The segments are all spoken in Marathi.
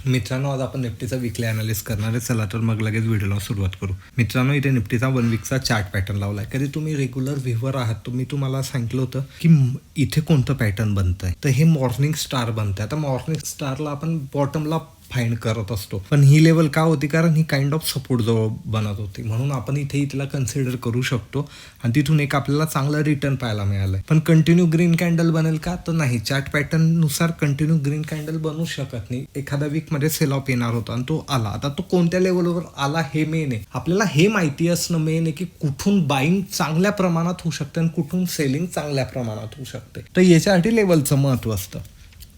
मित्रांनो, आज आपण निफ्टीचा वीकली अनालिसिस करणार आहे. चला तर मग लगेच व्हिडिओला सुरुवात करू. मित्रांनो, इथे निफ्टीचा 1 वीकचा चार्ट पॅटर्न लावला आहे. कधी तुम्ही रेग्युलर व्ह्यूवर आहात, तुम्ही तुम्हाला सांगितलं होतं की इथे कोणतं पॅटर्न बनतंय, तर हे मॉर्निंग स्टार बनतंय. आता मॉर्निंग स्टारला आपण बॉटमला फाइंड करत असतो, पण ही लेवल का होती, कारण ही काइंड ऑफ सपोर्ट जवळ बनत होती, म्हणून आपण इथे तिला कन्सिडर करू शकतो आणि तिथून एक आपल्याला चांगला रिटर्न पाहायला मिळालंय. पण कंटिन्यू ग्रीन कॅन्डल बनेल का, तर नाही. चार्ट पॅटर्न नुसार कंटिन्यू ग्रीन कॅन्डल बनू शकत नाही. एखादा वीक मध्ये सेल ऑफ येणार होता आणि तो आला. आता तो कोणत्या लेवलवर आला हे मेन आहे. आपल्याला हे माहिती असणं मेन आहे की कुठून बाईंग चांगल्या प्रमाणात होऊ शकते आणि कुठून सेलिंग चांगल्या प्रमाणात होऊ शकते. तर याच्यासाठी लेवलचं महत्व असतं.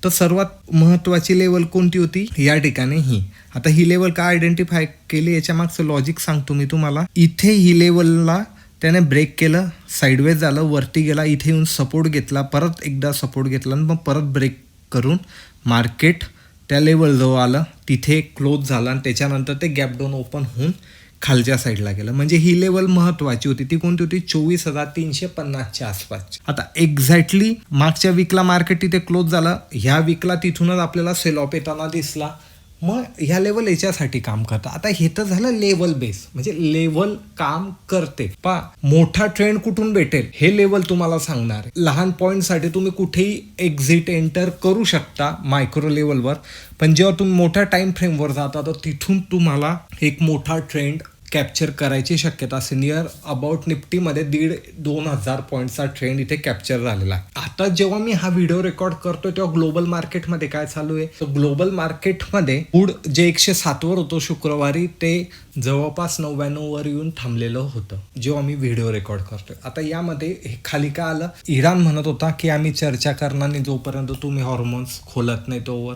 तर सर्वात महत्त्वाची लेवल कोणती होती या ठिकाणी ही. आता ही लेवल का आयडेंटिफाय केली याच्या मागचं लॉजिक सांगतो मी तुम्हाला. इथे ही लेवलला त्याने ब्रेक केलं, साईडवेज झालं, वरती गेला, इथे येऊन सपोर्ट घेतला, परत एकदा सपोर्ट घेतला आणि मग परत ब्रेक करून मार्केट त्या लेवलजवळ आलं, तिथे क्लोज झाला आणि त्याच्यानंतर ते गॅप डाऊन ओपन होऊन खालच्या साईडला गेलं. म्हणजे ही लेवल महत्वाची होती. ती कोणती होती, 24,350च्या आसपास. आता एक्झॅक्टली मागच्या वीकला मार्केट तिथे क्लोज झालं, ह्या वीकला तिथूनच आपल्याला सेल ऑफ येताना दिसला. मग ह्या लेवल याच्यासाठी काम करतं. आता हे तर झालं लेवल बेस, म्हणजे लेवल काम करते. मोठा ट्रेंड कुठून भेटेल हे लेवल तुम्हाला सांगणार आहे. लहान पॉईंटसाठी तुम्ही कुठेही एक्झिट एंटर करू शकता मायक्रो लेवलवर, पण जेव्हा तुम्ही मोठ्या टाइम फ्रेमवर जाता तर तिथून तुम्हाला एक मोठा ट्रेंड कॅप्चर करायची शक्यता असते. नियर अबाउट निफ्टीमध्ये 1,500-2,000 पॉईंटचा ट्रेंड इथे कॅप्चर झालेला आहे. आता जेव्हा मी हा व्हिडिओ रेकॉर्ड करतोय तेव्हा ग्लोबल मार्केटमध्ये काय चालू आहे, तर ग्लोबल मार्केटमध्ये वूड जे 107 वर होतो शुक्रवारी, ते जवळपास 99 वर येऊन थांबलेलं होतं जेव्हा मी व्हिडिओ रेकॉर्ड करतोय. आता यामध्ये खाली का आलं, इराण म्हणत होता की आम्ही चर्चा करणार नाही जोपर्यंत तुम्ही हॉर्मोन्स खोलत नाही तोवर.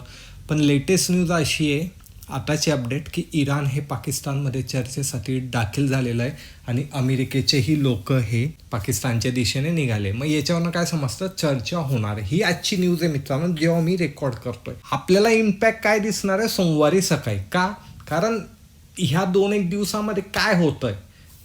पण लेटेस्ट न्यूज अशी आहे आताची अपडेट की इराण हे पाकिस्तानमध्ये चर्चेसाठी दाखल झालेलं आहे आणि अमेरिकेचेही लोक हे पाकिस्तानच्या दिशेने निघाले. मग याच्यावरनं काय समजतं, चर्चा होणार आहे. ही आजची न्यूज आहे मित्रांनो, जेव्हा मी रेकॉर्ड करतोय. आपल्याला इम्पॅक्ट काय दिसणार आहे सोमवारी सकाळी. का, कारण ह्या 2-1 दिवसामध्ये काय होतंय,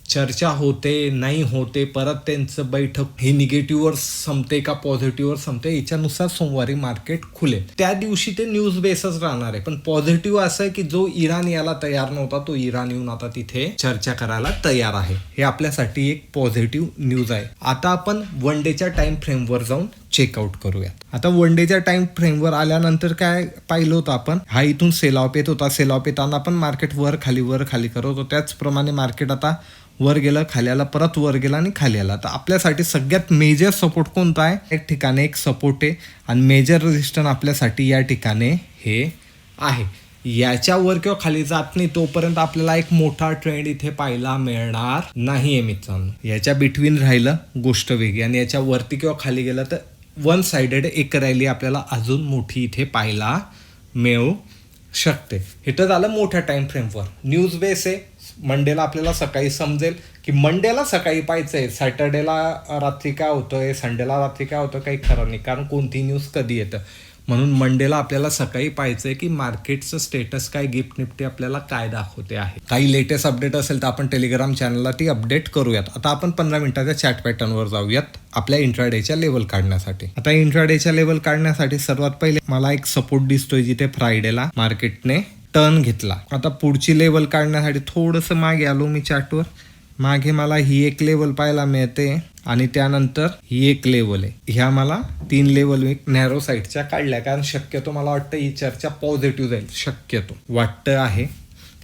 चर्चा होते नाही होते, परत त्यांचं बैठक हे निगेटिव्हवर संपते का पॉझिटिव्हवर संपते, याच्यानुसार सोमवारी मार्केट खुलेल. त्या दिवशी ते न्यूज बेसच राहणार आहे. पण पॉझिटिव्ह असं आहे की जो इराण याला तयार नव्हता तो इराण येऊन आता तिथे चर्चा करायला तयार आहे. हे आपल्यासाठी एक पॉझिटिव्ह न्यूज आहे. आता आपण 1 डेच्या टाइम फ्रेमवर जाऊन चेकआउट करूयात. आता 1 डेच्या टाइम फ्रेमवर आल्यानंतर काय पाहिलं होतं आपण, हा इथून सेल ऑफ येत होता. सेल ऑफ येताना पण मार्केट वर खाली करत होतं. त्याचप्रमाणे मार्केट आता वर गेलं, खाली आला, परत वर गेला आणि खाली आला. तर आपल्यासाठी सगळ्यात मेजर सपोर्ट कोणता आहे, एक ठिकाणी एक सपोर्ट आहे आणि मेजर रेजिस्टन्स आपल्यासाठी या ठिकाणी हे आहे. याच्यावर किंवा खाली जात नाही तोपर्यंत आपल्याला एक मोठा ट्रेंड इथे पाहायला मिळणार नाहीये मित्रांनो. याच्या बिटवीन राहिलं गोष्ट वेगळी आणि याच्या वरती किंवा खाली गेलं तर 1 साइडेड एक रॅली आपल्याला अजून मोठी इथे पाहायला मिळू शकते. हे तर झालं मोठ्या टाइम फ्रेमवर. न्यूज बेस आहे. मंडेला आपल्याला सकाळी समजेल की मंडेला सकाळी पाहायचंय, सॅटर्डेला रात्री काय होतंय, संडेला रात्री काय होतं काही खरं नाही, कारण कोणती न्यूज कधी येतं. म्हणून मंडेला आपल्याला सकाळी पाहायचंय की मार्केटचं स्टेटस काय, गिफ्ट निफ्टी आपल्याला काय दाखवते आहे. काही लेटेस्ट अपडेट असेल तर आपण टेलिग्राम चॅनलला ती अपडेट करूयात. आता आपण 15 मिनिटाच्या चॅट पॅटर्नवर जाऊयात आपल्या इंट्राडेच्या लेवल काढण्यासाठी. आता इंट्राडेच्या लेवल काढण्यासाठी सर्वात पहिले मला एक सपोर्ट दिसतोय जिथे फ्रायडेला मार्केटने टर्न घेतला. आता पुढची लेवल काढण्यासाठी थोडंसं मागे आलो मी चार्टवर. मागे मला ही एक लेवल पाहायला मिळते आणि त्यानंतर ही एक लेवल आहे. ह्या मला 3 लेवल मी नॅरो साईडच्या काढल्या, कारण शक्यतो मला वाटतं ही चर्चा पॉझिटिव्ह जाईल, शक्यतो वाटतं आहे.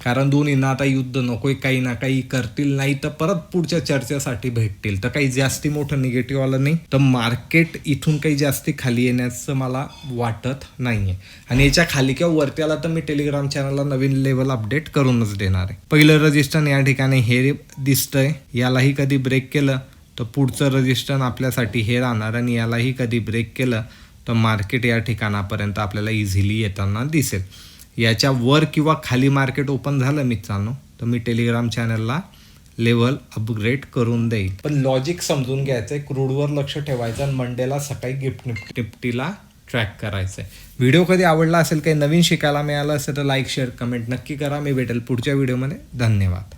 कारण दोन्हींना आता युद्ध नकोय, काही ना काही करतील, नाही तर परत पुढच्या चर्चेसाठी भेटतील. तर काही जास्ती मोठं निगेटिव्ह आलं नाही तर मार्केट इथून काही जास्ती खाली येण्याचं मला वाटत नाहीये. आणि याच्या खाली किंवा वरती आला तर मी टेलिग्राम चॅनलला नवीन लेवल अपडेट करूनच देणार आहे. पहिलं रजिस्टर या ठिकाणी हे दिसतंय, यालाही कधी ब्रेक केलं तर पुढचं रजिस्टर आपल्यासाठी हे राहणार आणि यालाही कधी ब्रेक केलं तर मार्केट या ठिकाणापर्यंत आपल्याला इझिली येताना दिसेल. याच्या वर किंवा खाली मार्केट ओपन झालं मित्रांनो तर मी टेलिग्राम चॅनलला लेवल अपग्रेड करून देईल. पण लॉजिक समजून घ्यायचंय, क्रूडवर लक्ष ठेवायचं आणि मंडेला सकाळी गिफ्ट निफ्टीला ट्रॅक करायचं आहे. व्हिडिओ कधी आवडला असेल, काही नवीन शिकायला मिळालं असेल तर लाईक शेअर कमेंट नक्की करा. मी भेटेल पुढच्या व्हिडिओमध्ये. धन्यवाद.